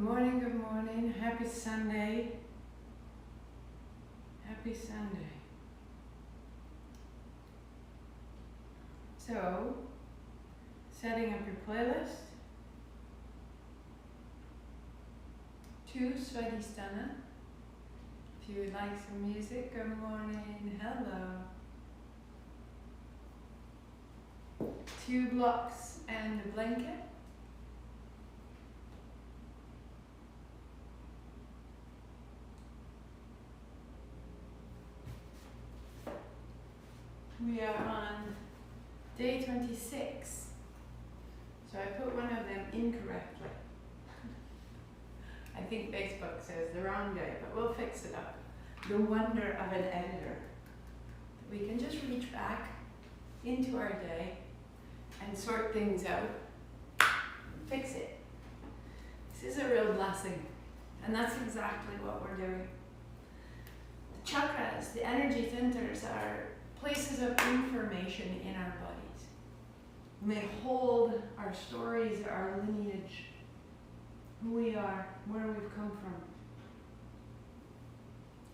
morning, good morning. Happy Sunday. Happy Sunday. So, setting up your playlist to Svadhistana. If you would like some music, good morning, hello. 2 blocks and a blanket. We are on day 26. So I put one of them incorrectly. I think Facebook says the wrong day, but we'll fix it up. The wonder of an editor. We can just reach back into our day and sort things out, fix it. This is a real blessing, and that's exactly what we're doing. The chakras, the energy centers, are places of information in our bodies. And they hold our stories, our lineage, who we are, where we've come from.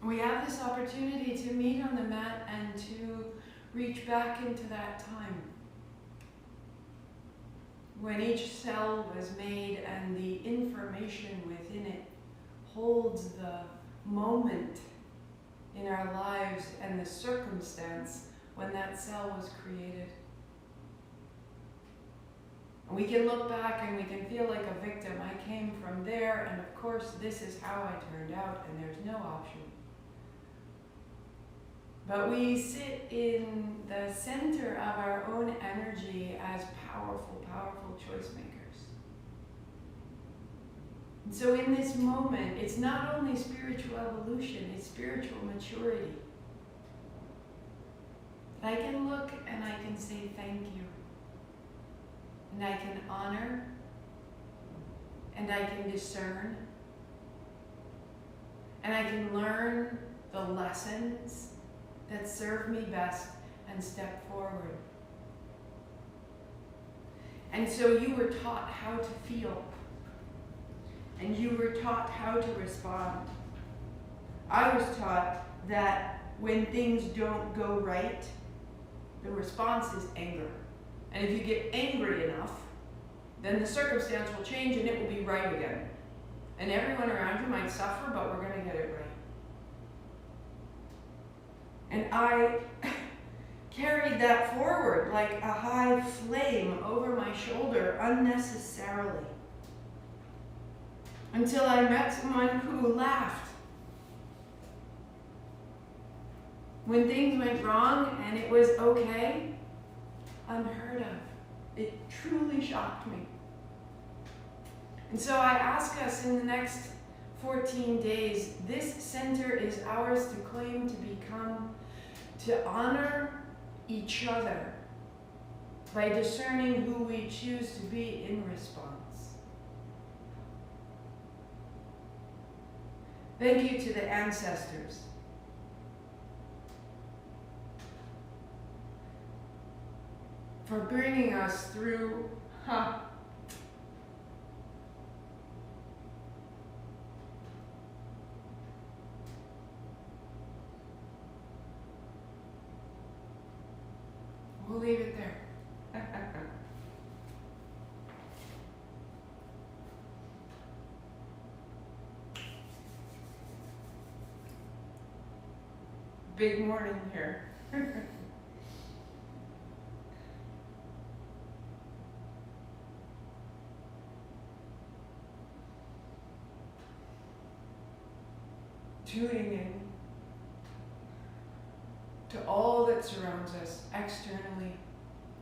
We have this opportunity to meet on the mat and to reach back into that time when each cell was made and the information within it holds the moment in our lives and the circumstance when that cell was created. And we can look back and we can feel like a victim. I came from there, and of course this is how I turned out, and there's no option. But we sit in the center of our own energy as powerful, powerful choice makers. And so in this moment, it's not only spiritual evolution, it's spiritual maturity. I can look and I can say thank you. And I can honor. And I can discern. And I can learn the lessons that serve me best and step forward. And so you were taught how to feel. And you were taught how to respond. I was taught that when things don't go right, the response is anger. And if you get angry enough, then the circumstance will change and it will be right again. And everyone around you might suffer, but we're going to get it right. And I carried that forward like a high flame over my shoulder unnecessarily. Until I met someone who laughed when things went wrong and it was okay. Unheard of. It truly shocked me. And so I ask us in the next 14 days, this center is ours to claim, to become, to honor each other by discerning who we choose to be in response. Thank you to the ancestors. For bringing us through, We'll leave it there. Big morning here. Tuning in to all that surrounds us externally,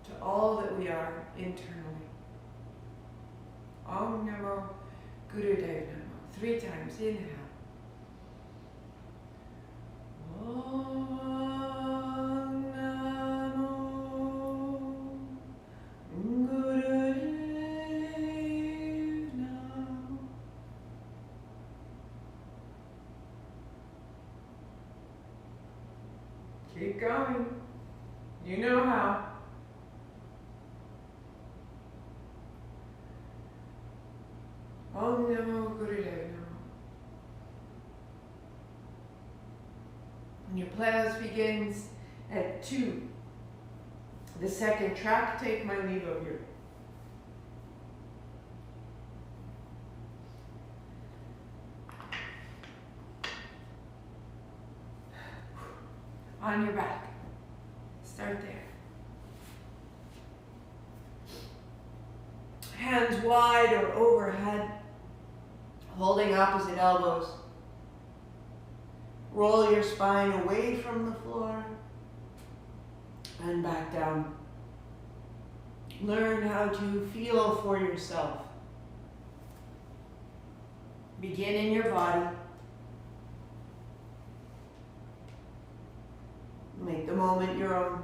to all that we are internally. Om Namo Gurudev Namo. 3 times. Inhale. Om Namo Gurudev Namo. Keep going. You know how. Om Namo Gurudev class begins at 2. The second track, take my leave of you. On your back. Start there. Hands wide or overhead, holding opposite elbows. Roll your spine away from the floor and back down. Learn how to feel for yourself. Begin in your body. Make the moment your own.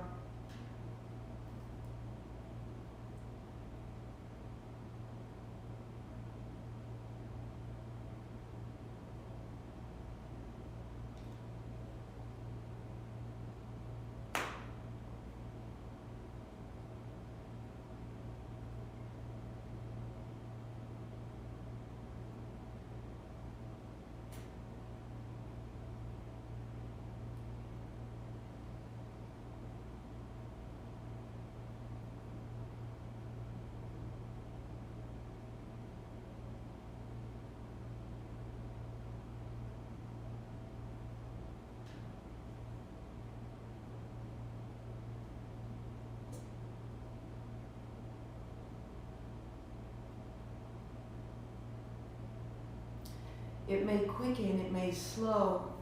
It may quicken, it may slow.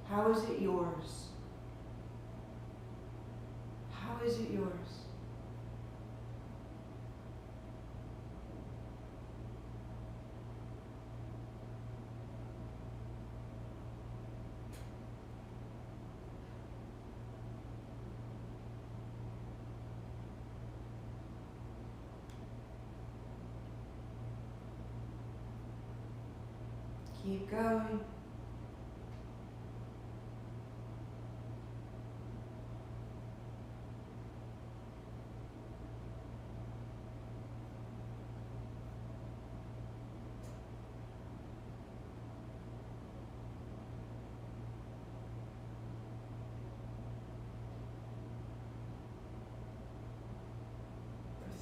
How is it yours? How is it yours? Keep going.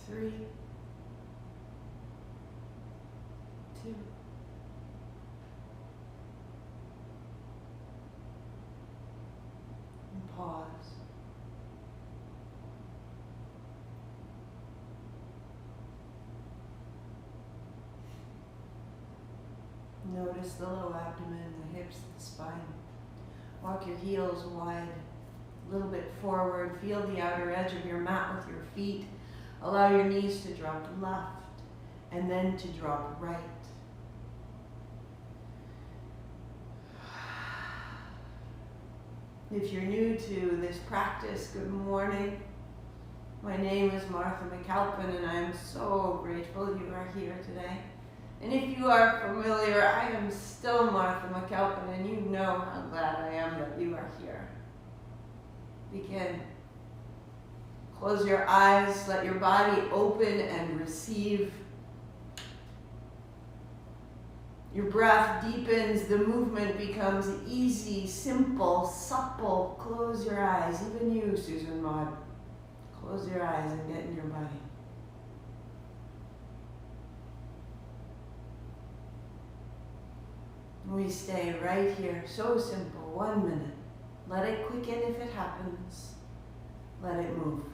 For 3, 2, pause. Notice the low abdomen, the hips, the spine. Walk your heels wide, a little bit forward. Feel the outer edge of your mat with your feet. Allow your knees to drop left and then to drop right. If you're new to this practice, good morning. My name is Martha McAlpin and I am so grateful you are here today. And if you are familiar, I am still Martha McAlpin and you know how glad I am that you are here. Begin. Close your eyes, let your body open and receive. Your breath deepens, the movement becomes easy, simple, supple. Close your eyes, even you, Susan Maud. Close your eyes and get in your body. We stay right here, so simple, 1 minute. Let it quicken if it happens. Let it move.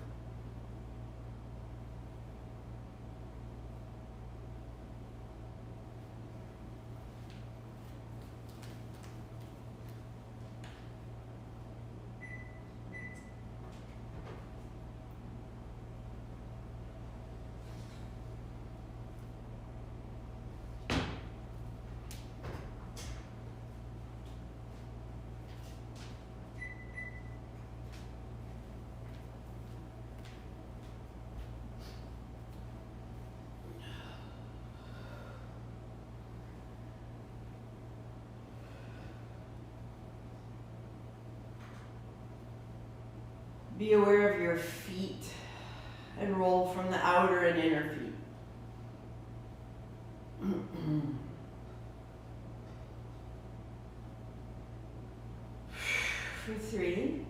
Be aware of your feet and roll from the outer and inner feet. For 3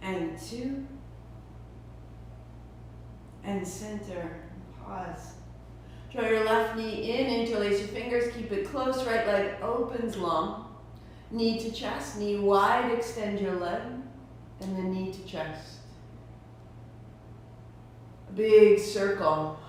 and 2 and center. Pause. Draw your left knee in, interlace your fingers, keep it close, right leg opens long. Knee to chest, knee wide, extend your leg, and then knee to chest. A big circle.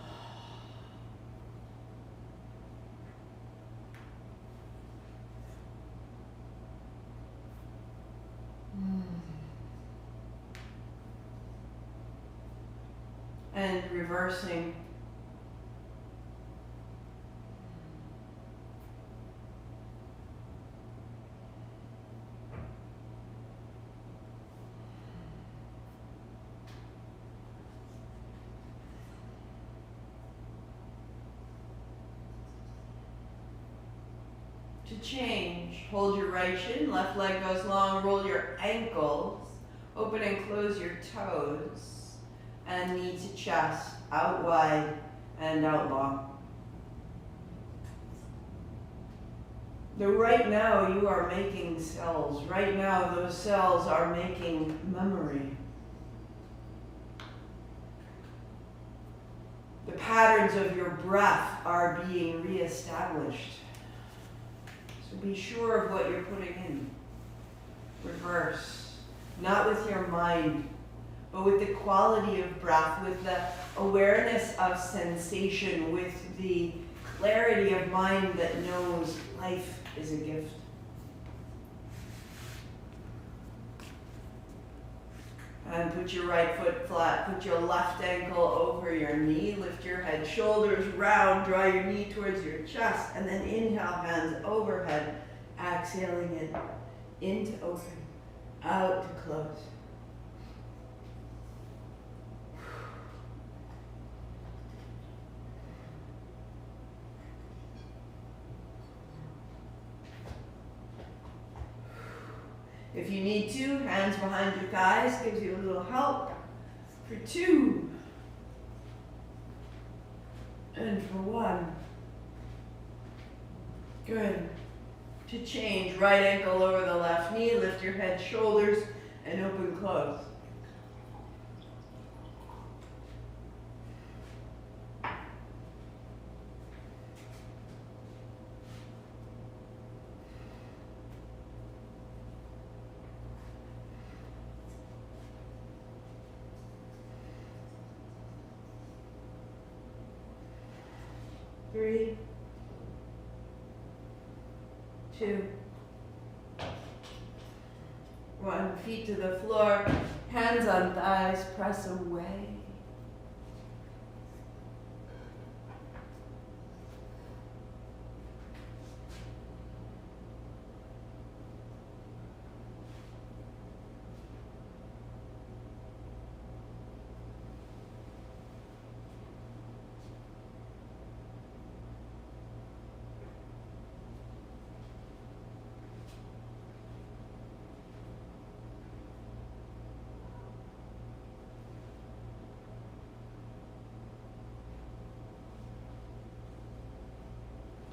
And reversing. To change, hold your right shin, left leg goes long, roll your ankles, open and close your toes. And knee to chest, out wide and out long. Right now you are making cells. Right now those cells are making memory. The patterns of your breath are being reestablished. So be sure of what you're putting in. Reverse, not with your mind, but with the quality of breath, with the awareness of sensation, with the clarity of mind that knows life is a gift. And put your right foot flat, put your left ankle over your knee, lift your head, shoulders round, draw your knee towards your chest, and then inhale, hands overhead, exhaling it, in to open, out to close. If you need to, hands behind your thighs gives you a little help. For 2. And for 1. Good. To change, right ankle over the left knee, lift your head, shoulders, and open, close. Three, 2, 1. Feet to the floor, hands on thighs, press away.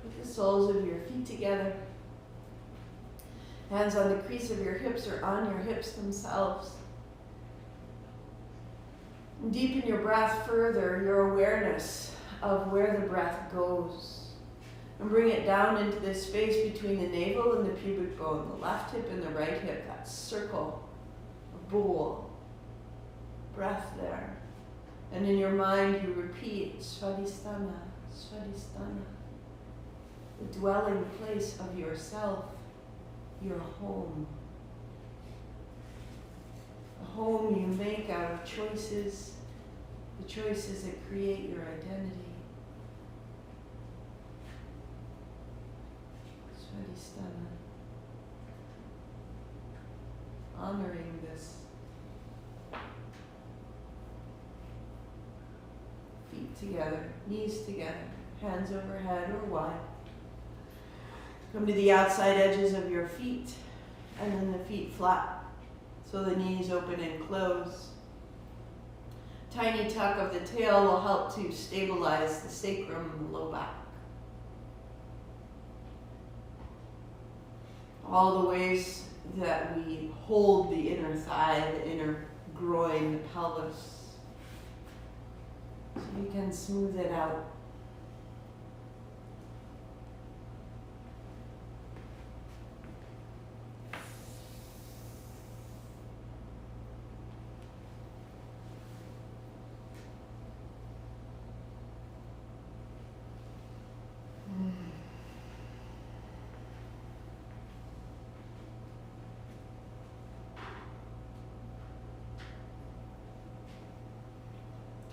Put the soles of your feet together. Hands on the crease of your hips or on your hips themselves. And deepen your breath further, your awareness of where the breath goes. And bring it down into this space between the navel and the pubic bone, the left hip and the right hip, that circle, a bowl, breath there. And in your mind you repeat, Svadhistana, Svadhistana, the dwelling place of yourself, your home. A home you make out of choices, the choices that create your identity. Svadhistana. Honoring this. Feet together, knees together, hands overhead or wide. Come to the outside edges of your feet, and then the feet flat, so the knees open and close. Tiny tuck of the tail will help to stabilize the sacrum and the low back. All the ways that we hold the inner thigh, the inner groin, the pelvis. So you can smooth it out.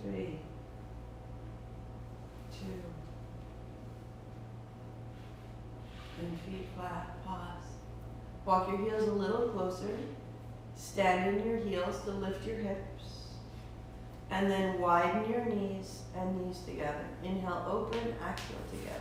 Three, two, and feet flat, pause. Walk your heels a little closer. Stand in your heels to lift your hips. And then widen your knees and knees together. Inhale, open, exhale together.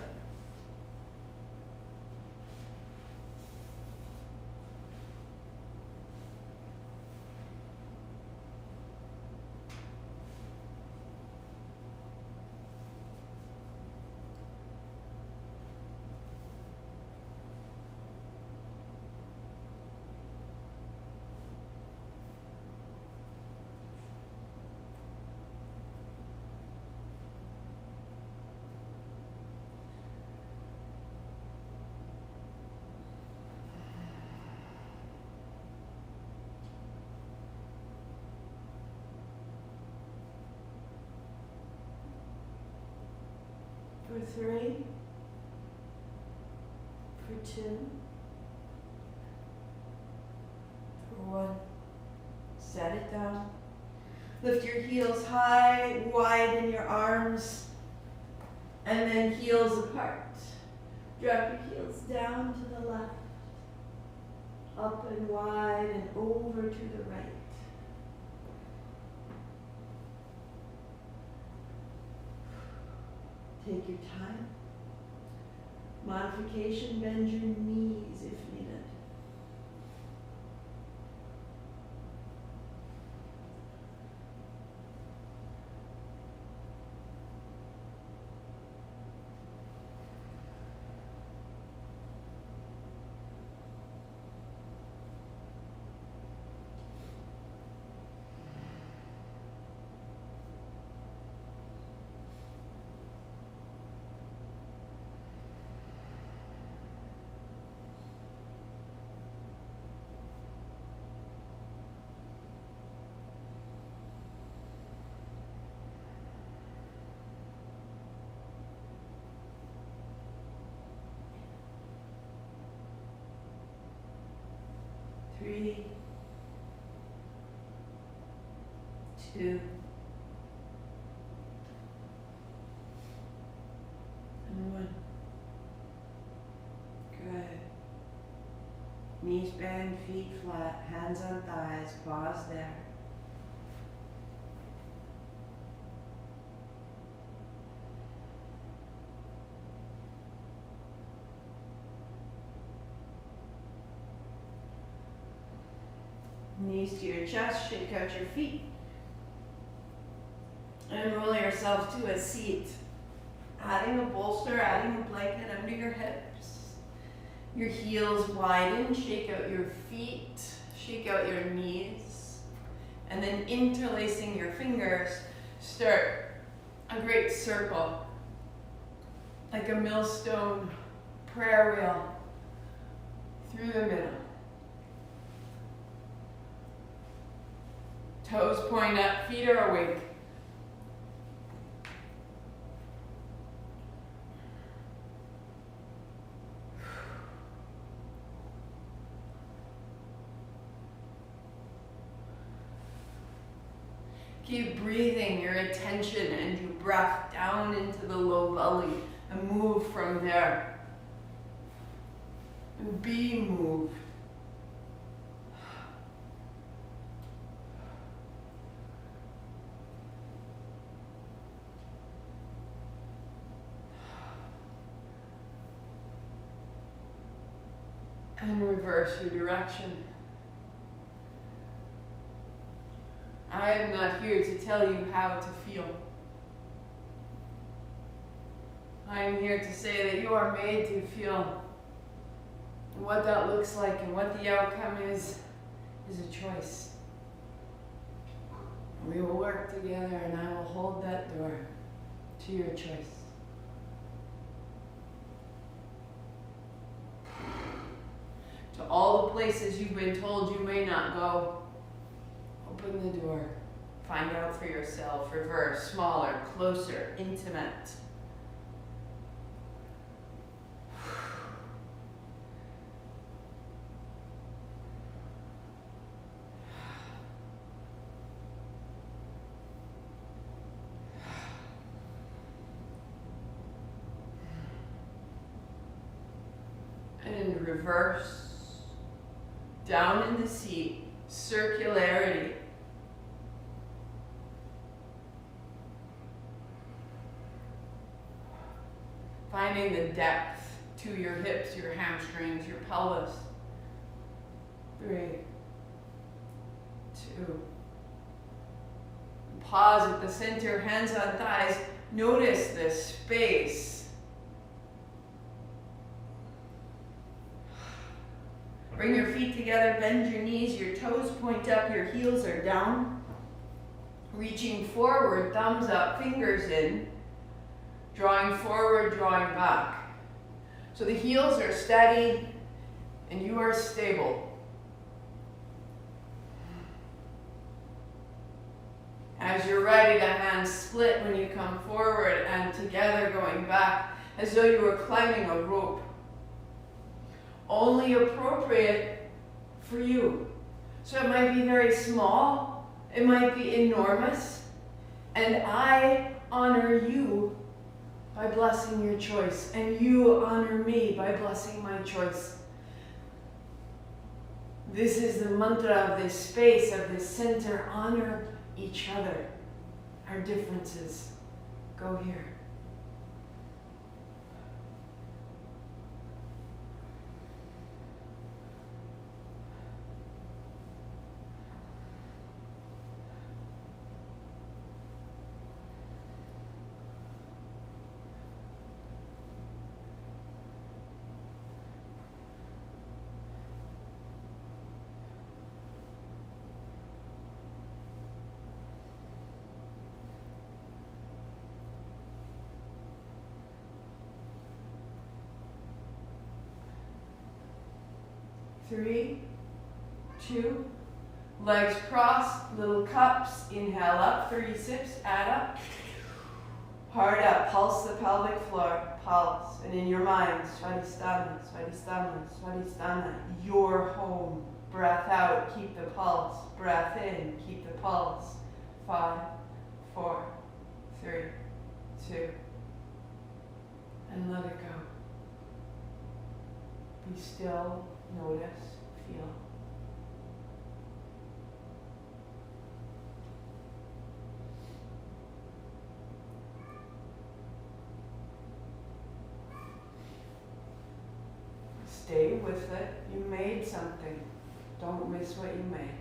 For three, for two, for one. Set it down. Lift your heels high, widen your arms, and then heels apart. Drop your heels down to the left, up and wide and over to the right. Take your time. Modification, bend your knees if needed. Three, two, and one. Good. Knees bend, feet flat, hands on thighs, pause there. Knees to your chest, shake out your feet. And roll yourself to a seat. Adding a bolster, adding a blanket under your hips. Your heels widen, shake out your feet, shake out your knees. And then interlacing your fingers, start a great circle. Like a millstone prayer wheel through the middle. Toes point up, feet are awake. Keep breathing your attention and your breath down into the low belly and move from there. And be moved. And reverse your direction. I am not here to tell you how to feel. I am here to say that you are made to feel And what that looks like and what the outcome is a choice. We will work together and I will hold that door to your choice. To all the places you've been told you may not go, open the door. Find out for yourself. Reverse, smaller, closer, intimate. And reverse, down in the seat, circularity. Finding the depth to your hips, your hamstrings, your pelvis. 3, 2. Pause at the center, hands on thighs. Notice this space. Bring your feet together, bend your knees, your toes point up, your heels are down. Reaching forward, thumbs up, fingers in. Drawing forward, drawing back. So the heels are steady and you are stable. As you're ready, the hands split when you come forward and together going back as though you were climbing a rope. Only appropriate for you. So it might be very small, it might be enormous, and I honor you by blessing your choice, and you honor me by blessing my choice. This is the mantra of this space, of this center. Honor each other. Our differences go here. Three, 2, legs crossed, little cups, inhale up, 3 sips, add up, heart up, pulse the pelvic floor, pulse, and in your mind, Svadhistana, Svadhistana, Svadhistana, your home, breath out, keep the pulse, breath in, keep the pulse, 5, 4, 3, 2, and let it go. Be still. Notice, feel. Stay with it. You made something. Don't miss what you made.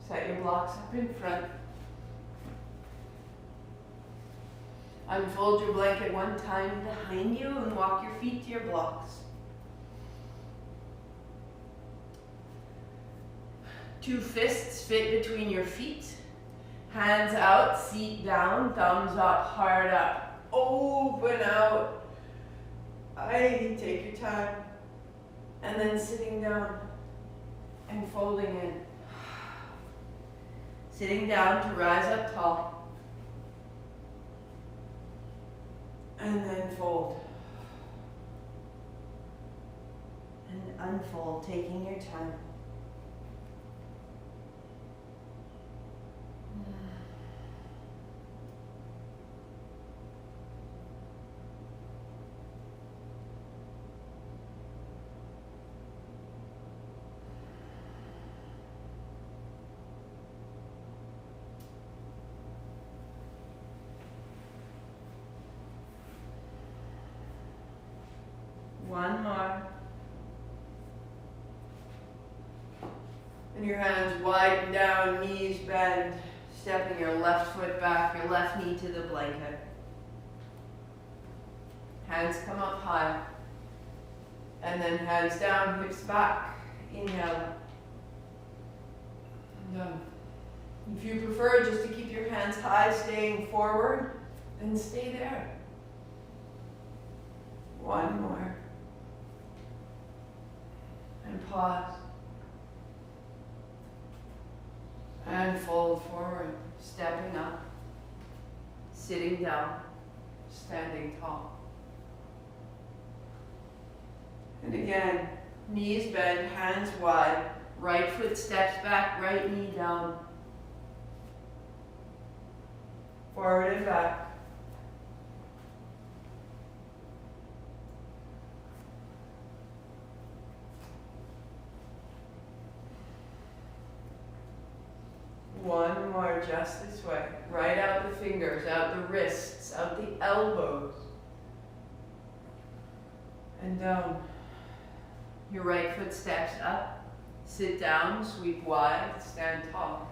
Set your blocks up in front. Unfold your blanket one time behind you and walk your feet to your blocks. 2 fists fit between your feet. Hands out, seat down, thumbs up, heart up. Open out. Take your time. And then sitting down and folding in. Sitting down to rise up tall. And then fold. And unfold, taking your time. One more. And your hands widen down, knees bend. Stepping your left foot back, your left knee to the blanket. Hands come up high. And then hands down, hips back. Inhale. And down. If you prefer just to keep your hands high, staying forward, then stay there. One more. And pause. And fold forward, stepping up, sitting down, standing tall. And again, knees bend, hands wide, right foot steps back, right knee down. Forward and back. One more, just this way. Right out the fingers, out the wrists, out the elbows. And down. Your right foot steps up. Sit down, sweep wide, stand tall.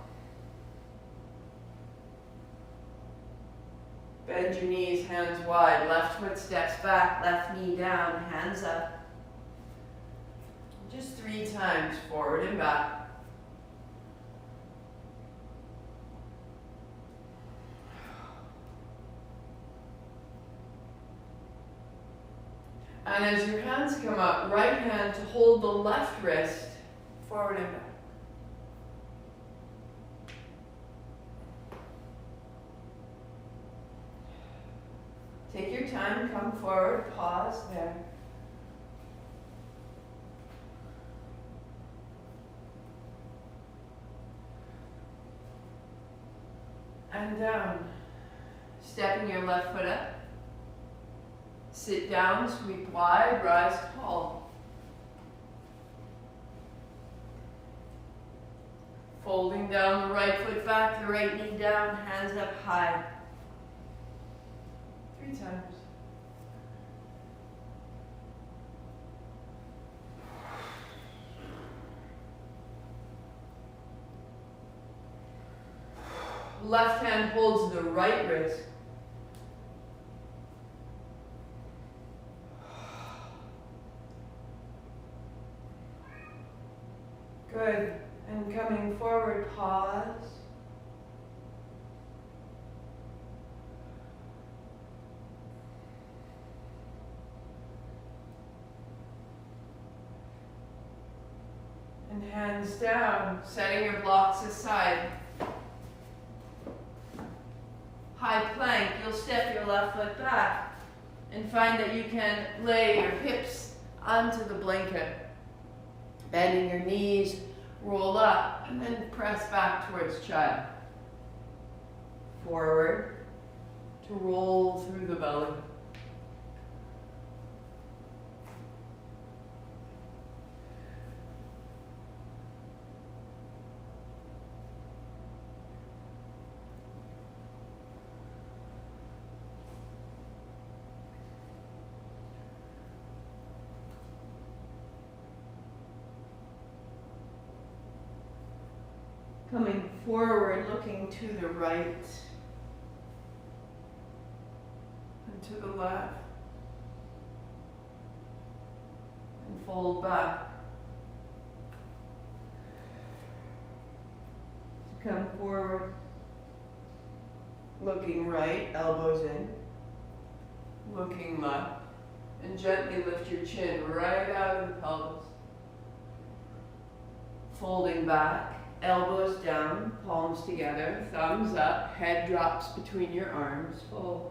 Bend your knees, hands wide. Left foot steps back, left knee down, hands up. Just 3 times, forward and back. And as your hands come up, right hand to hold the left wrist, forward and back. Take your time, come forward, pause there. And down. Stepping your left foot up. Sit down, sweep wide, rise tall. Folding down the right foot back, the right knee down, hands up high. 3 times. Left hand holds the right wrist. Good. And coming forward, pause. And hands down, setting your blocks aside. High plank, you'll step your left foot back and find that you can lay your hips onto the blanket. Bending your knees, roll up, and then press back towards child. Forward to roll through the belly. Coming forward, looking to the right and to the left. And fold back. To come forward, looking right, elbows in. Looking left. And gently lift your chin right out of the pelvis. Folding back. Elbows down, palms together, thumbs up, head drops between your arms, fold.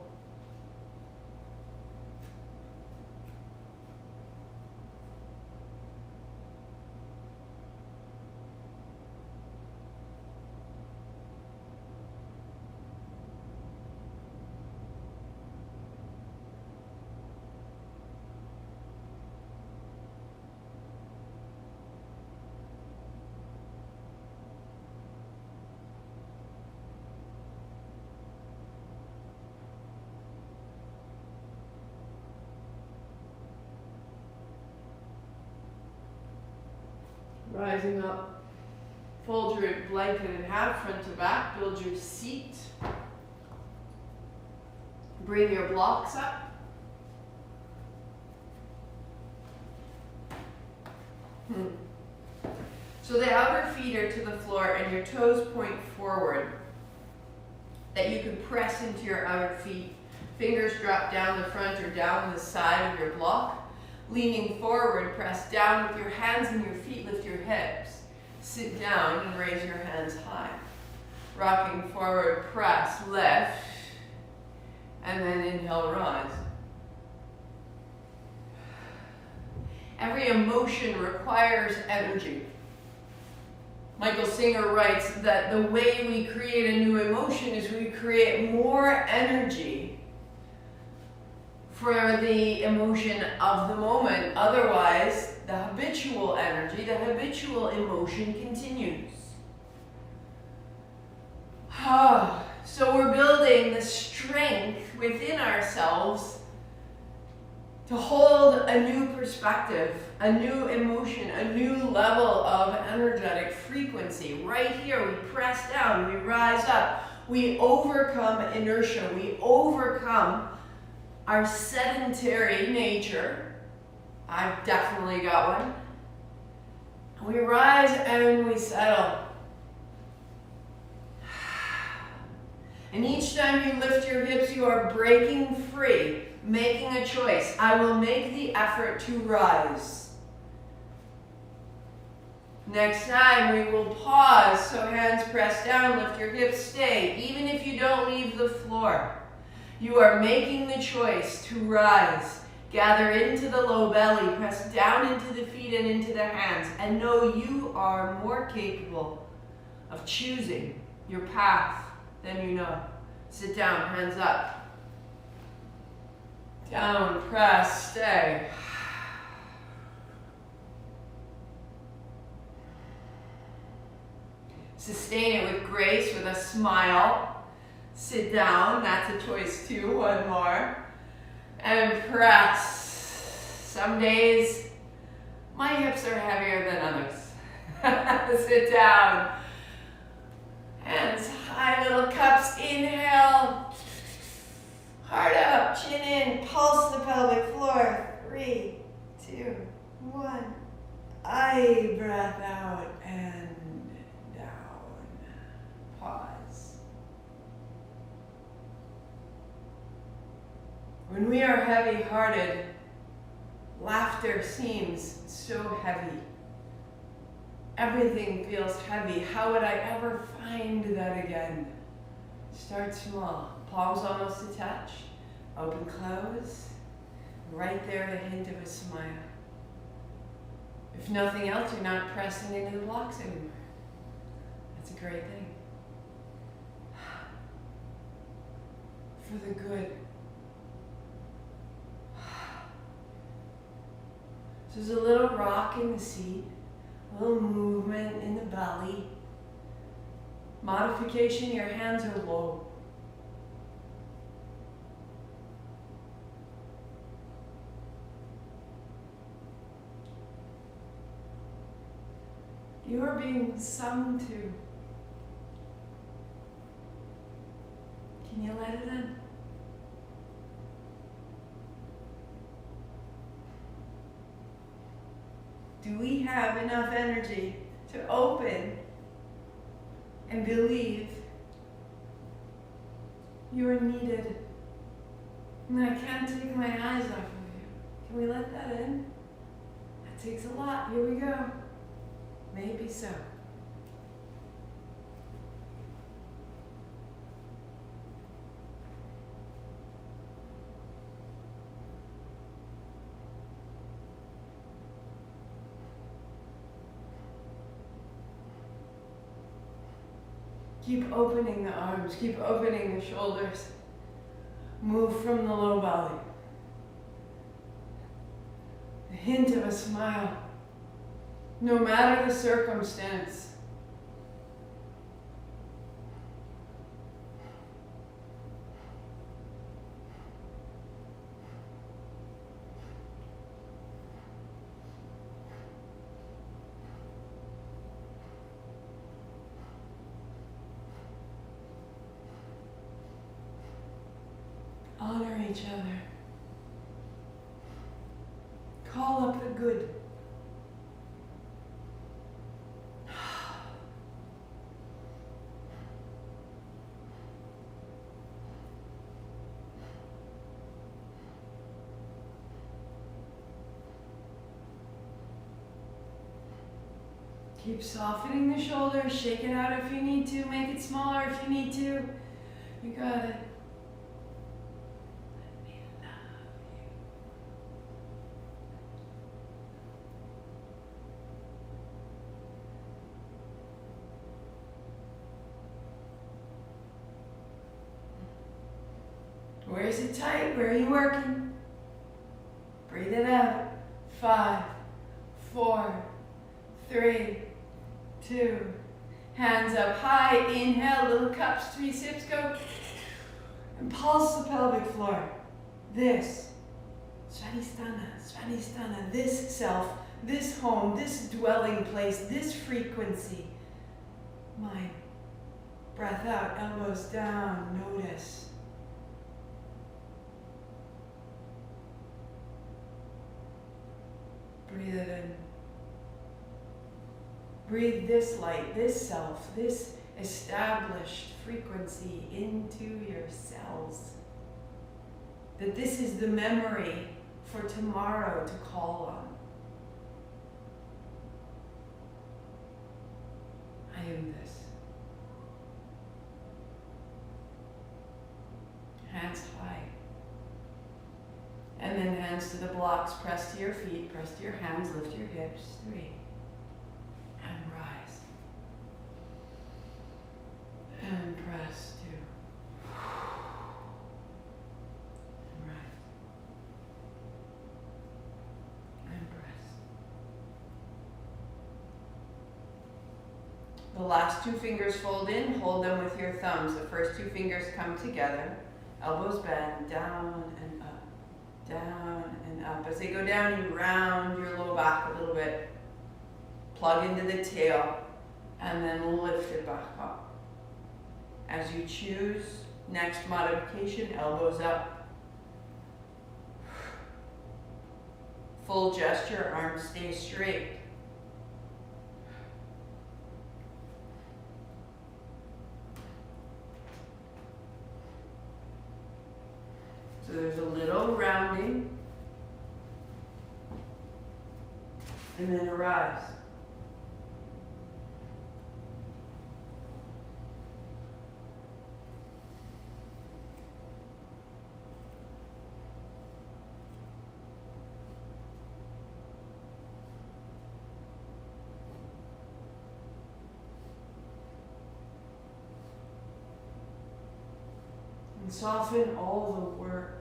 Rising up Fold your blanket in half, front to back. Build your seat. Bring your blocks up. So the outer feet are to the floor and your toes point forward. That you can press into your outer feet. Fingers drop down the front or down the side of your block. Leaning forward, press down with your hands and your feet, lift your hips. Sit down and raise your hands high. Rocking forward, press, lift, and then inhale, rise. Every emotion requires energy. Michael Singer writes that the way we create a new emotion is we create more energy for the emotion of the moment. Otherwise, the habitual energy, the habitual emotion continues. So we're building the strength within ourselves to hold a new perspective, a new emotion, a new level of energetic frequency. Right here, we press down, we rise up, we overcome inertia, we overcome our sedentary nature. I've definitely got one. We rise and we settle. And each time you lift your hips, you are breaking free, making a choice. I will make the effort to rise. Next time we will pause, so hands press down, lift your hips, stay. Even if you don't leave the floor, you are making the choice to rise. Gather into the low belly, press down into the feet and into the hands, and know you are more capable of choosing your path than you know. Sit down, hands up. Down, press, stay. Sustain it with grace, with a smile. Sit down, that's a choice too, one more. And press. Some days, my hips are heavier than others. Sit down. Hands high, little cups, inhale. Heart up, chin in, pulse the pelvic floor. 3, 2, 1. I breath out and down. Pause. When we are heavy-hearted, laughter seems so heavy. Everything feels heavy. How would I ever find that again? Start small. Palms almost to touch. Open, close. Right there, the hint of a smile. If nothing else, you're not pressing into the blocks anymore. That's a great thing. For the good. So there's a little rock in the seat, a little movement in the belly. Modification, your hands are low. You are being sung to. Can you let it in? Do we have enough energy to open and believe you are needed? And I can't take my eyes off of you. Can we let that in? That takes a lot. Here we go. Maybe so. Keep opening the arms, keep opening the shoulders. Move from the low belly. The hint of a smile. No matter the circumstance. Honor each other. Call up the good. Keep softening the shoulders, shake it out if you need to, make it smaller if you need to. You got it. Let me love you. Where is it tight? Where are you working? Breathe it out. 5, 4, 3, 2. Hands up high. Inhale, little cups, 3 sips, go. And pulse the pelvic floor. This. Svadhistana, Svadhistana. This self, this home, this dwelling place, this frequency. Mine. Breath out, elbows down, notice. Breathe it in. Breathe this light, this self, this established frequency into your cells. That this is the memory for tomorrow to call on. I am this. Hands high. And then hands to the blocks, press to your feet, press to your hands, lift your hips. 3. And rise. And press 2. And rise. And press. The last 2 fingers fold in, hold them with your thumbs. The first 2 fingers come together, elbows bend, down and up. Down and up. As they go down, you round your low back a little bit. Plug into the tail and then lift it back up. As you choose, next modification, elbows up. Full gesture, arms stay straight. So there's a little rounding, and then a rise. And soften all the work.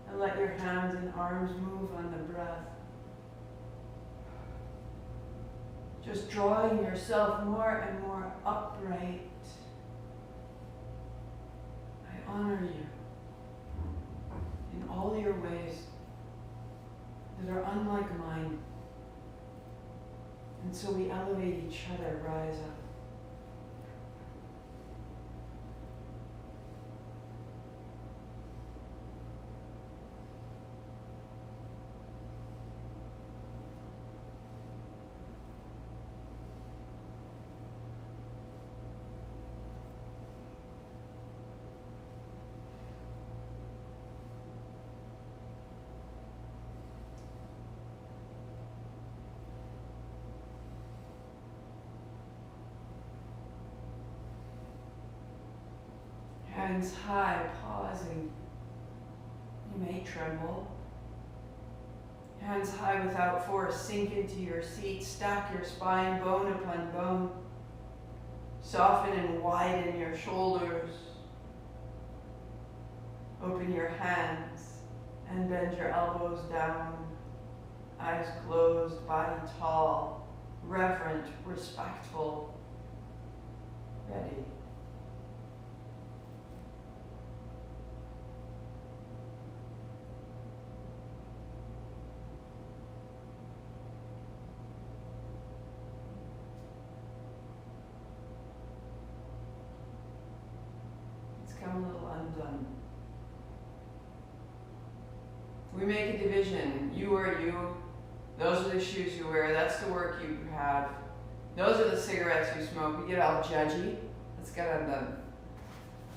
And let your hands and arms move on the breath. Just drawing yourself more and more upright. I honor you in all your ways that are unlike mine. And so we elevate each other, rise up. Hands high, pausing. You may tremble. Hands high without force, sink into your seat, stack your spine, bone upon bone. Soften and widen your shoulders. Open your hands and bend your elbows down. Eyes closed, body tall, reverent, respectful, ready. Come a little undone. We make a division. You are you. Those are the shoes you wear. That's the work you have. Those are the cigarettes you smoke. We get all judgy. Let's get undone.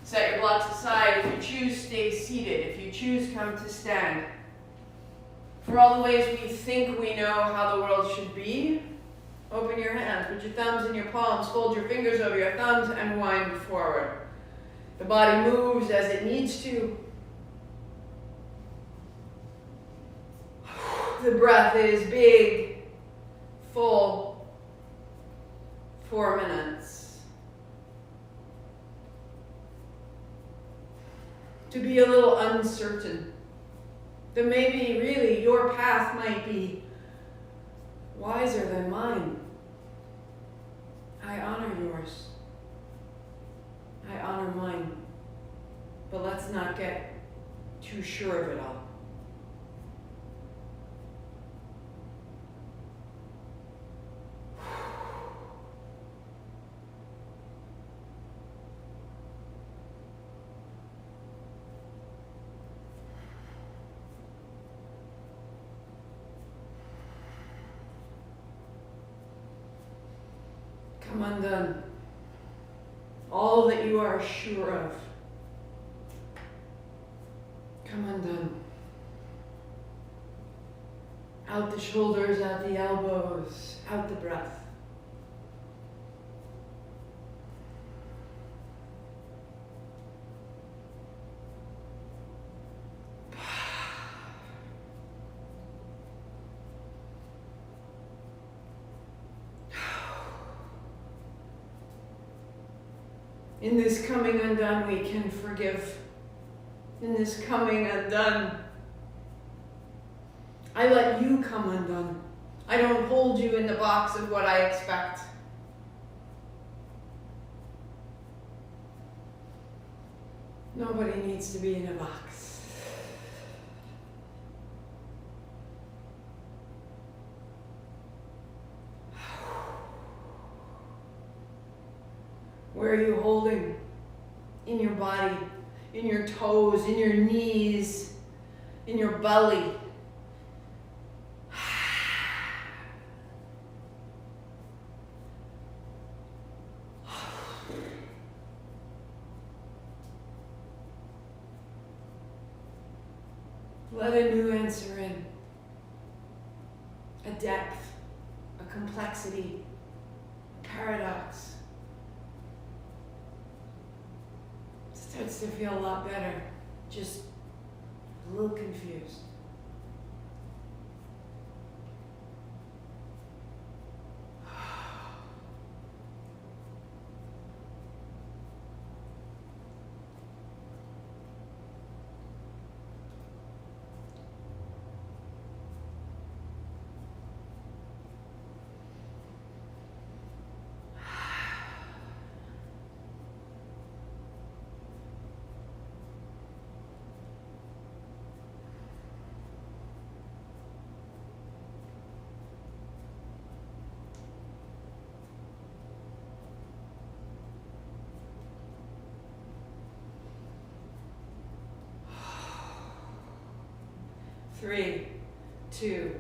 Set your blocks aside. If you choose, stay seated. If you choose, come to stand. For all the ways we think we know how the world should be, open your hands. Put your thumbs in your palms. Fold your fingers over your thumbs and wind forward. The body moves as it needs to. The breath is big, full, 4 minutes. To be a little uncertain. That maybe really your path might be wiser than mine. I honor yours. I honor mine. But let's not get too sure of it all. Come undone. All that you are sure of. Come undone. Out the shoulders, out the elbows, out the breath. In this coming undone, we can forgive. In this coming undone, I let you come undone. I don't hold you in the box of what I expect. Nobody needs to be in a box. Where are you holding? In your body, in your toes, in your knees, in your belly. Let a new answer in. A depth, a complexity, a paradox. Starts to feel a lot better, just a little confused. Three, two,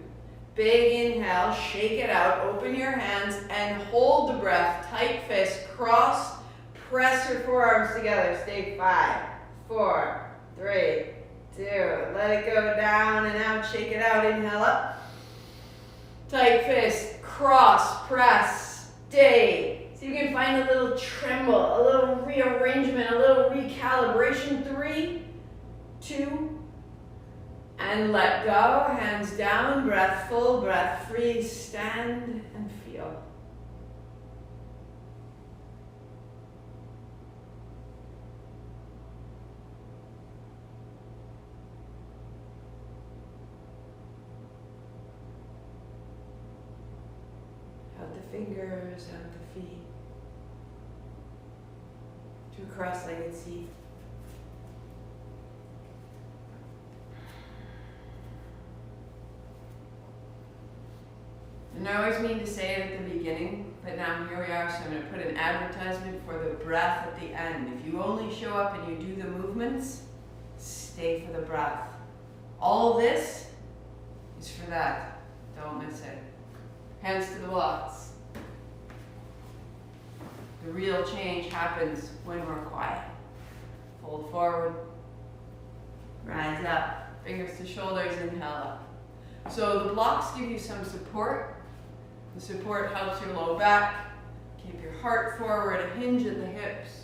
big inhale, shake it out, open your hands and hold the breath, tight fist, cross, press your forearms together, stay 5, 4, 3, 2, let it go down and out, shake it out, inhale up, tight fist, cross, press, stay. So you can find a little tremble, a little rearrangement, a little recalibration, 3, 2, and let go, hands down, breath full, breath free, stand and feel. Out the fingers, out the feet, to a cross-legged seat. And I always mean to say it at the beginning, but now here we are, so I'm going to put an advertisement for the breath at the end. If you only show up and you do the movements, stay for the breath. All this is for that. Don't miss it. Hands to the blocks. The real change happens when we're quiet. Fold forward. Rise up. Fingers to shoulders, inhale up. So the blocks give you some support. The support helps your low back. Keep your heart forward, a hinge at the hips.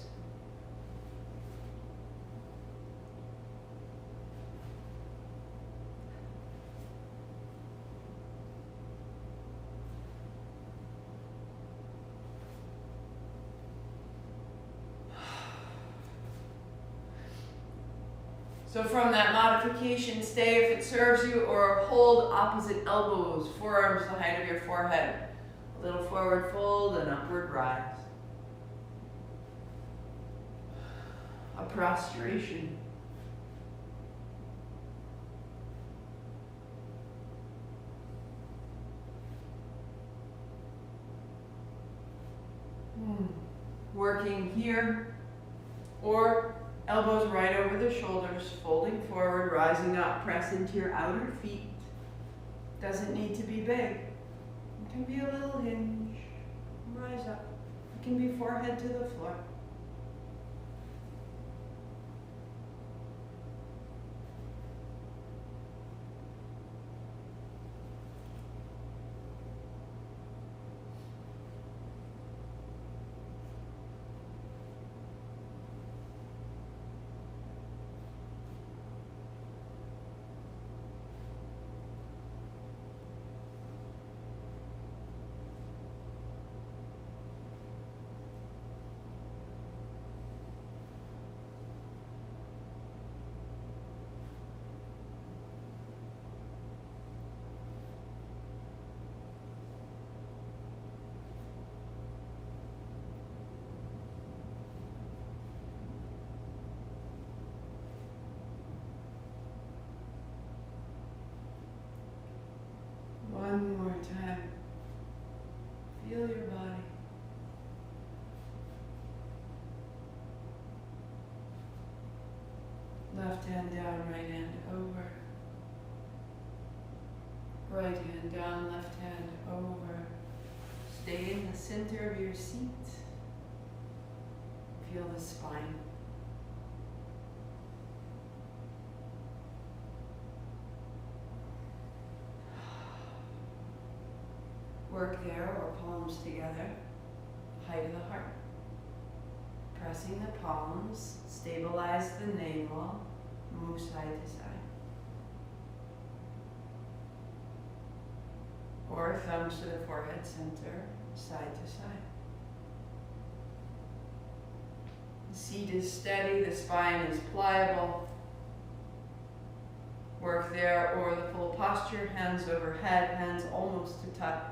So from that modification, stay if it serves you, or hold opposite elbows, forearms the height of your forehead. A little forward fold and upward rise. A prostration. Working here, or elbows right over the shoulders, folding forward, rising up, press into your outer feet. Doesn't need to be big. It can be a little hinge. Rise up. It can be forehead to the floor. One more time. Feel your body. Left hand down, right hand over. Right hand down, left hand over. Stay in the center of your seat. Feel the spine. Work there, or palms together, height of the heart. Pressing the palms, stabilize the navel, move side to side. Or thumbs to the forehead center, side to side. The seat is steady, the spine is pliable. Work there, or the full posture, hands overhead, hands almost to touch.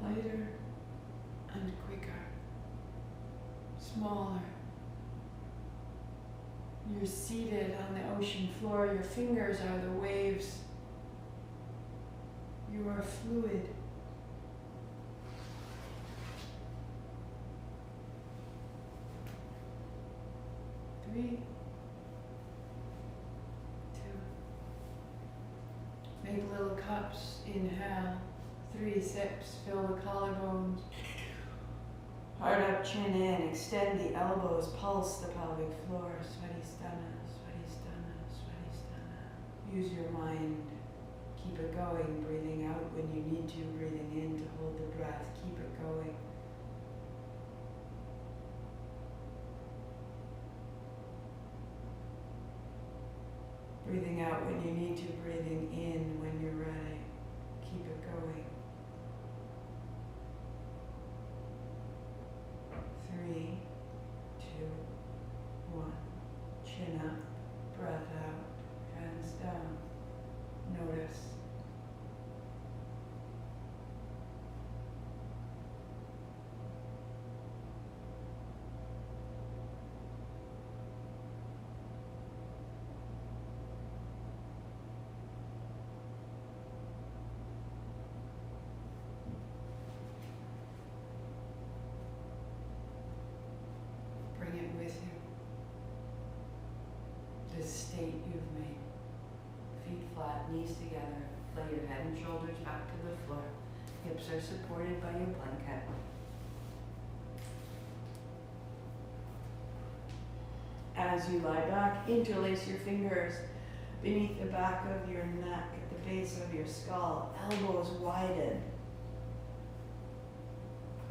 Lighter and quicker, smaller. You're seated on the ocean floor, your fingers are the waves. You are fluid. Three, two. Make little cups, inhale. 3 sips, fill the collarbones. Heart up, chin in, extend the elbows, pulse the pelvic floor. Svadhistana, Svadhistana, Svadhistana. Use your mind. Keep it going, breathing out when you need to, breathing in to hold the breath. Keep it going. Breathing out when you need to, breathing in when you're ready. Keep it going. 3, 2, 1. Chin up, breath out, hands down. Notice. Bring it with you. This state you've made. Feet flat, knees together. Lay your head and shoulders back to the floor. Hips are supported by your blanket. As you lie back, interlace your fingers beneath the back of your neck, at the base of your skull. Elbows widen.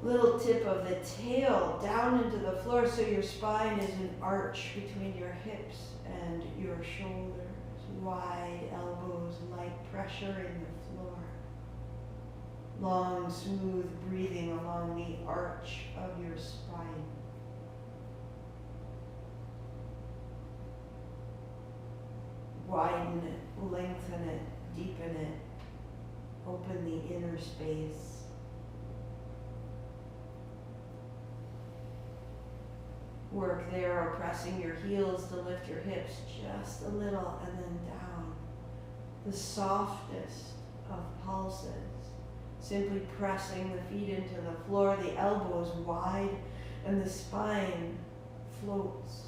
Little tip of the tail down into the floor so your spine is an arch between your hips and your shoulders. Wide elbows, light pressure in the floor. Long, smooth breathing along the arch of your spine. Widen it, lengthen it, deepen it. Open the inner space. Work there, or pressing your heels to lift your hips just a little and then down. The softest of pulses. Simply pressing the feet into the floor, the elbows wide, and the spine floats.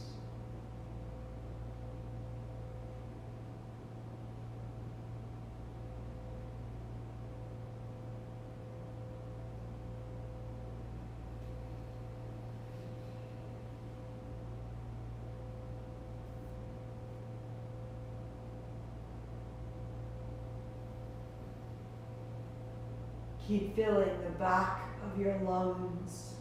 Keep filling the back of your lungs.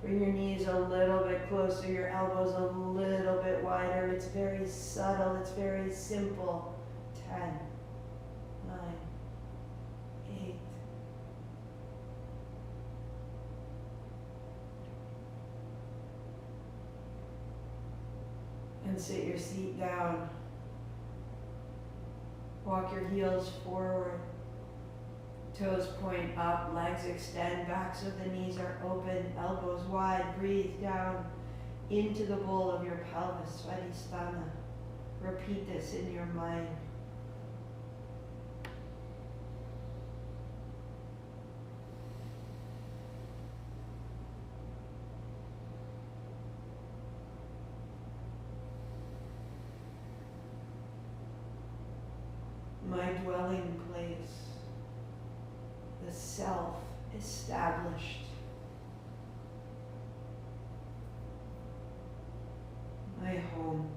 Bring your knees a little bit closer, your elbows a little bit wider. It's very subtle, it's very simple. 10, 9, 8. And sit your seat down. Walk your heels forward. Toes point up, legs extend, backs of the knees are open, elbows wide. Breathe down into the bowl of your pelvis, Svadhistana. Repeat this in your mind. My dwelling place, the self established. My home.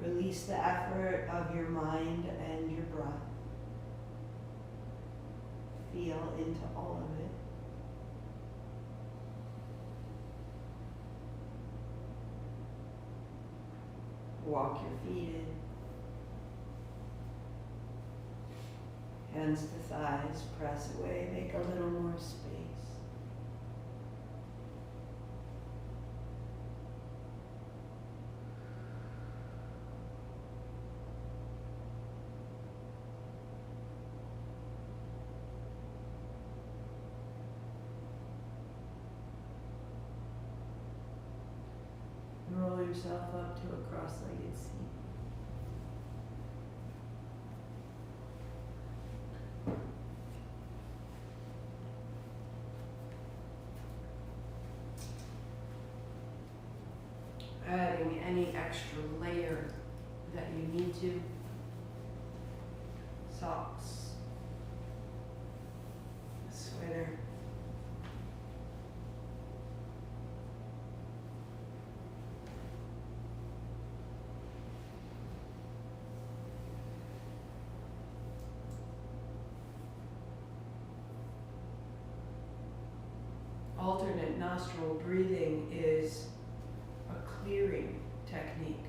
Release the effort of your mind and your breath. Feel into all of it. Walk your feet in. Hands to thighs, press away, make a little more space. yourself up to a cross-legged seat. Adding any extra layer that you need to. Socks, a sweater. Alternate nostril breathing is a clearing technique.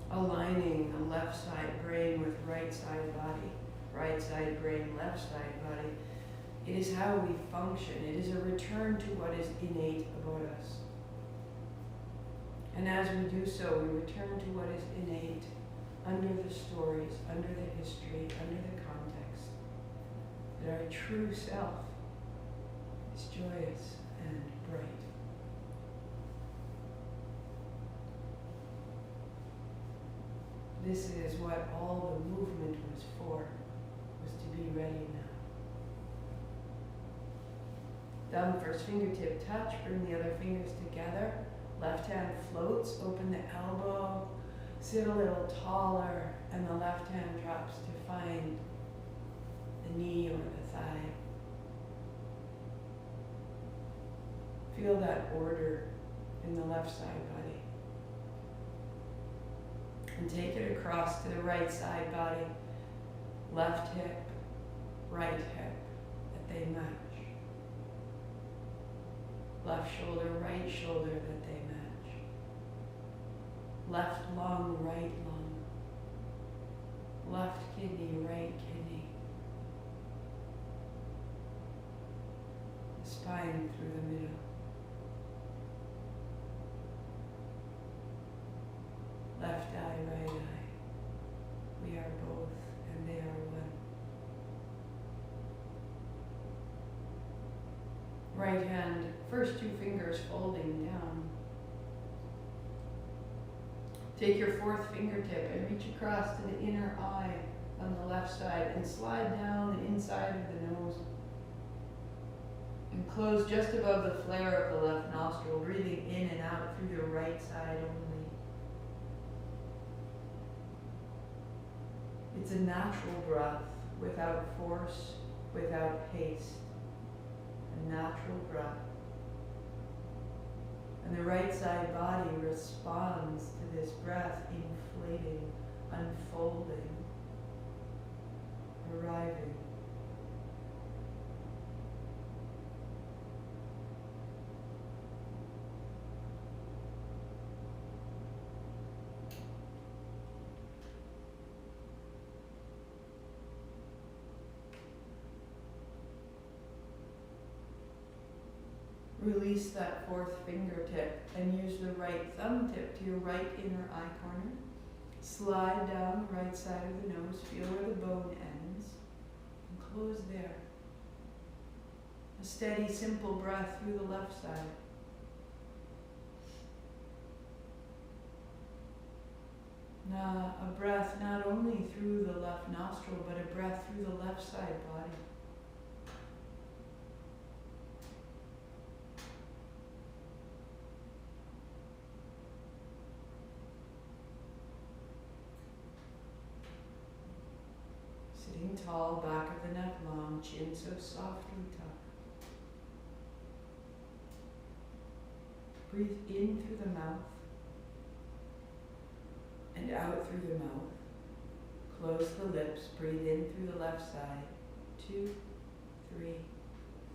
Aligning the left side brain with right side body, right side brain, left side body. It is how we function. It is a return to what is innate about us. And as we do so, we return to what is innate under the stories, under the history, under the context. That our true self is joyous and bright. This is what all the movement was for, was to be ready now. Thumb first fingertip touch, bring the other fingers together. Left hand floats, open the elbow, sit a little taller, and the left hand drops to find the knee or the thigh. Feel that order in the left side body. And take it across to the right side body, left hip, right hip, that they match. Left shoulder, right shoulder, that they match. Left lung, right lung. Left kidney, right kidney. Spine through the middle. Left eye, right eye. We are both, and they are one. Right hand, first two fingers folding down. Take your fourth fingertip and reach across to the inner eye on the left side and slide down the inside of the nose. And close just above the flare of the left nostril, breathing in and out through the right side only. It's a natural breath, without force, without haste. A natural breath. And the right side body responds to this breath, inflating, unfolding, arriving. Release that fourth fingertip and use the right thumb tip to your right inner eye corner. Slide down the right side of the nose, feel where the bone ends, and close there. A steady, simple breath through the left side. Now, a breath not only through the left nostril, but a breath through the left side body. Sitting tall, back of the neck long, chin so softly tucked. Breathe in through the mouth and out through the mouth. Close the lips, breathe in through the left side. 2, 3,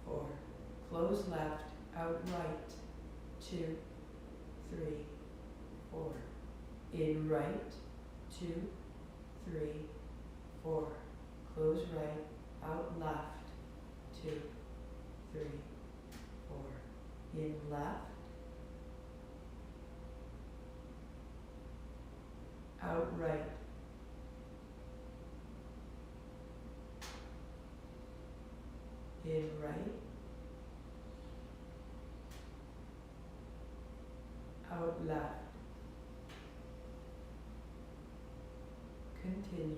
4. Close left, out right. 2, 3, 4. In right. 2, 3, 4. Close right, out left, 2, 3, 4. In left, out right, in right, out left. Continue.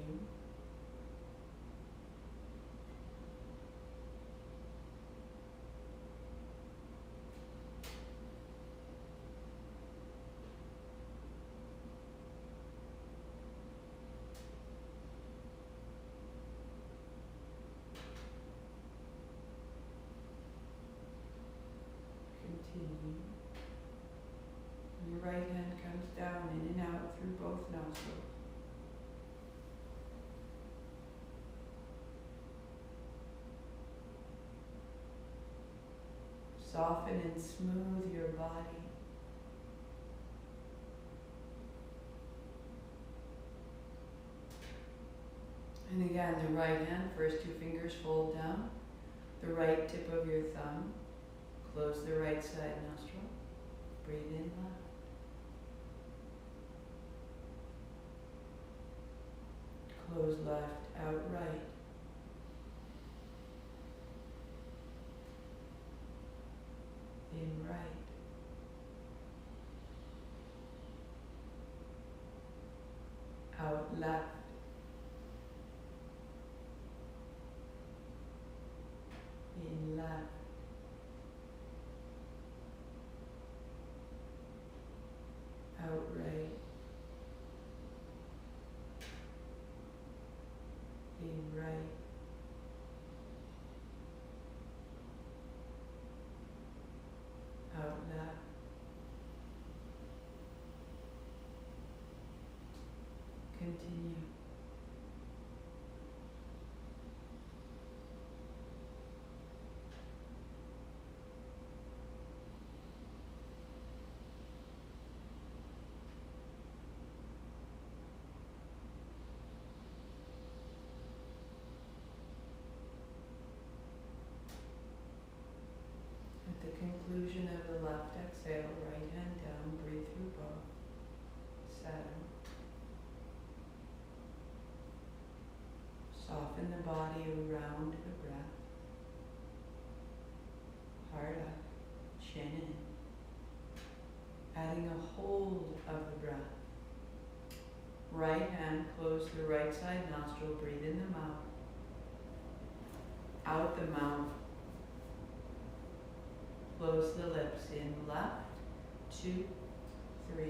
Continue. Your right hand comes down in and out through both nostrils. Soften and smooth your body. And again, the right hand, first two fingers fold down, the right tip of your thumb, close the right side nostril, breathe in left. Close left, out right. In right. Out left. In left. Out right. In right. Out left. Continue. At the conclusion of the left exhale, right hand down, breathe through both. Settle. Soften the body around the breath. Heart up, chin in. Adding a hold of the breath. Right hand, close the right side nostril, breathe in the mouth. Out the mouth. Close the lips in left, 2, 3,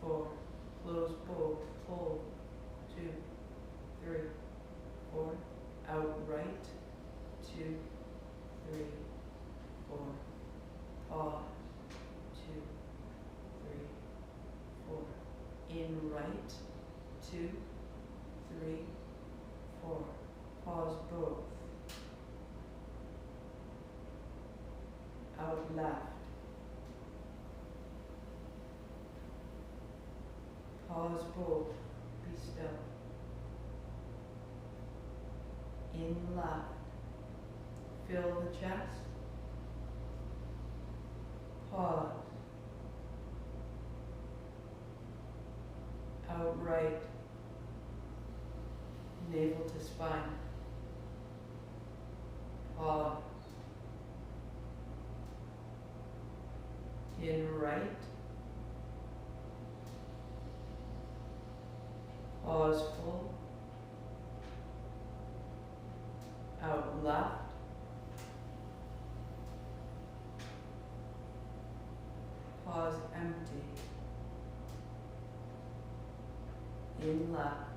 4. Close both, hold, 2, 3, 4. Out right, 2, 3, 4. Pause, 2, 3, 4. In right, 2, 3, 4. Pause both. Out left. Pause both. Be still. In left. Fill the chest. Pause. Out right. Navel to spine. Pause. In right. Pause full. Out left. Pause empty. In left.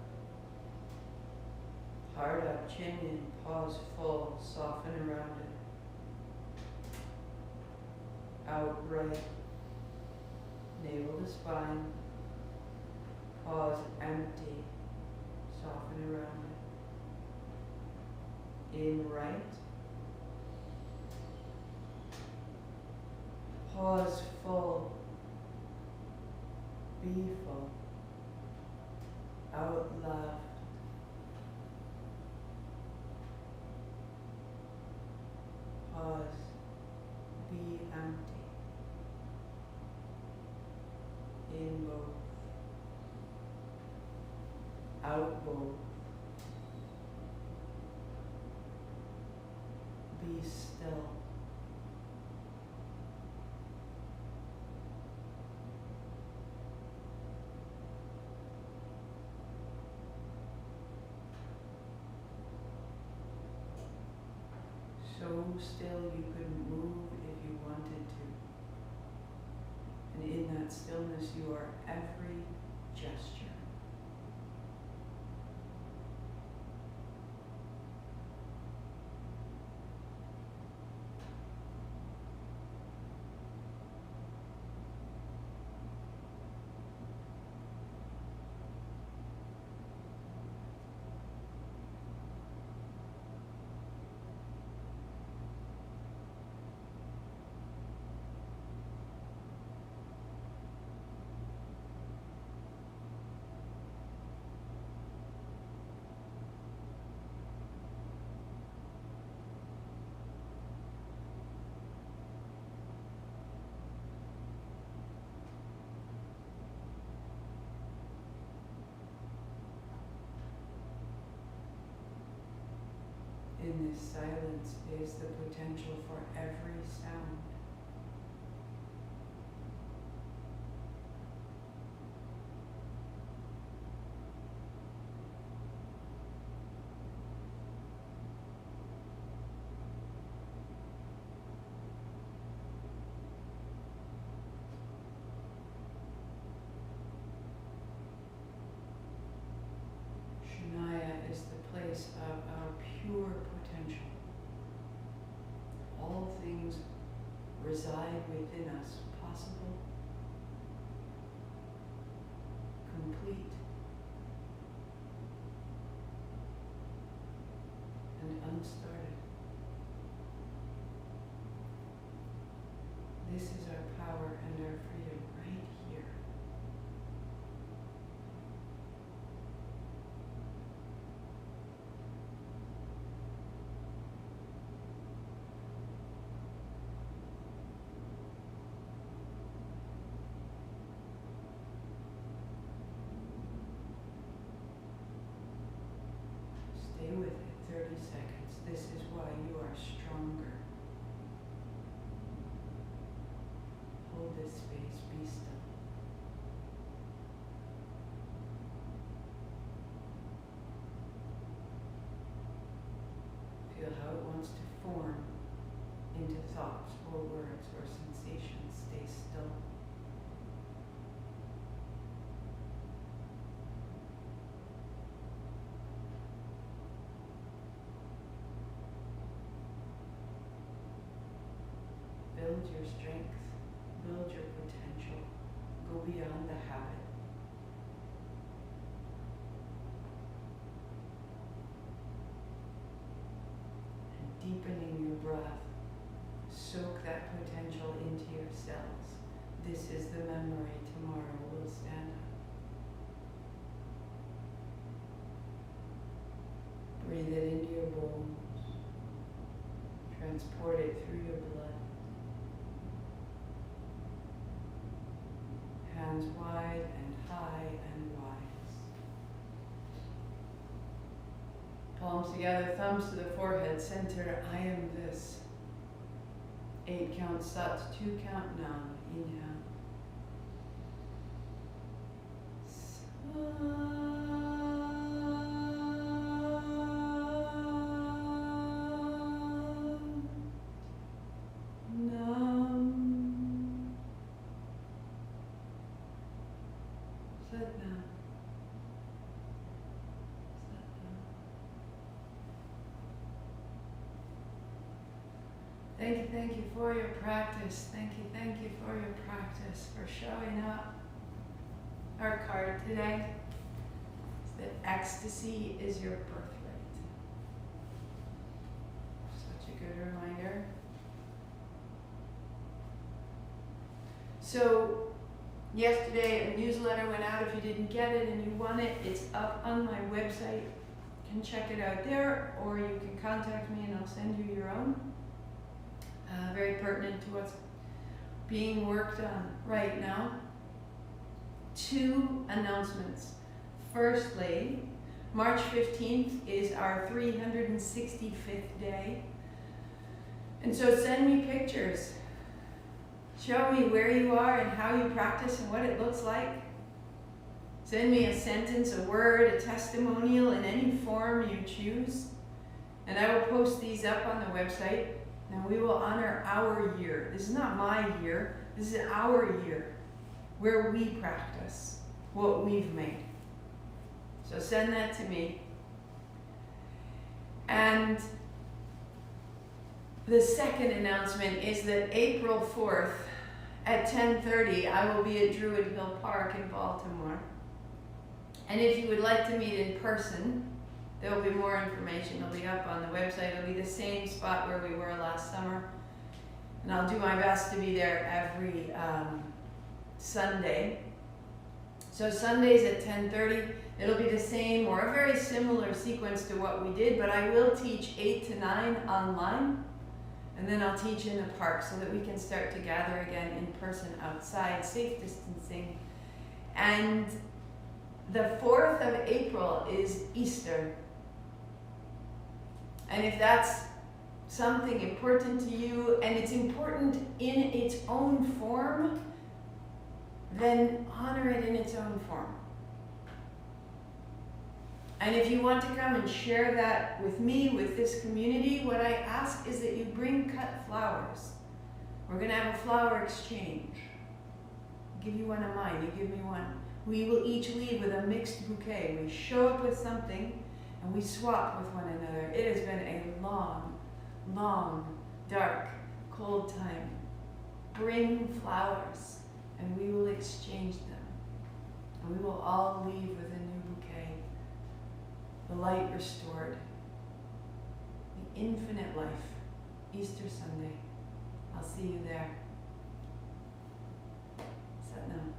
Heart up, chin in, pause full, soften around it. Out right. Navel to spine. Pause empty. Soften around it. In right. Pause full. Be full. Out left. Pause. Be empty. In both. Out both. Be still. still you couldn't move if you wanted to. And in that stillness you are every gesture. In this silence is the potential for every sound. Shanaya is the place of our pure potential. All things reside within us, possible, complete, and unstarted. This is our power and our freedom right here. Stay with it 30 seconds. This is why you are stronger. Hold this space, be still. Feel how it wants to form into thoughts or words or sensations. Stay still. Build your strength, build your potential, go beyond the habit. And deepening your breath, soak that potential into your cells. This is the memory tomorrow will stand up. Breathe it into your bones, transport it through your blood. Hands wide and high and wise. Palms together, thumbs to the forehead, center, I am this. 8 count sat, 2 count nam. Inhale. Thank you for your practice. Thank you for your practice, for showing up. Our card today is that ecstasy is your birthright. Such a good reminder. So yesterday a newsletter went out. If you didn't get it and you want it, it's up on my website. You can check it out there, or you can contact me and I'll send you your own. Very pertinent to what's being worked on right now. 2 announcements. Firstly, March 15th is our 365th day. And so send me pictures. Show me where you are and how you practice and what it looks like. Send me a sentence, a word, a testimonial in any form you choose. And I will post these up on the website. Now we will honor our year. This is not my year, this is our year, where we practice what we've made. So send that to me. And the second announcement is that April 4th at 10:30, I will be at Druid Hill Park in Baltimore. And if you would like to meet in person, there will be more information. It'll be up on the website. It'll be the same spot where we were last summer. And I'll do my best to be there every Sunday. So Sundays at 10:30, it'll be the same or a very similar sequence to what we did, but I will teach 8 to 9 online. And then I'll teach in the park so that we can start to gather again in person outside, safe distancing. And the 4th of April is Easter. And if that's something important to you, and it's important in its own form, then honor it in its own form. And if you want to come and share that with me, with this community, what I ask is that you bring cut flowers. We're going to have a flower exchange. I'll give you one of mine, you give me one. We will each leave with a mixed bouquet. We show up with something and we swap with one another. It has been a long, long, dark, cold time. Bring flowers and we will exchange them. And we will all leave with a new bouquet. The light restored. The infinite life. Easter Sunday. I'll see you there. Satnam.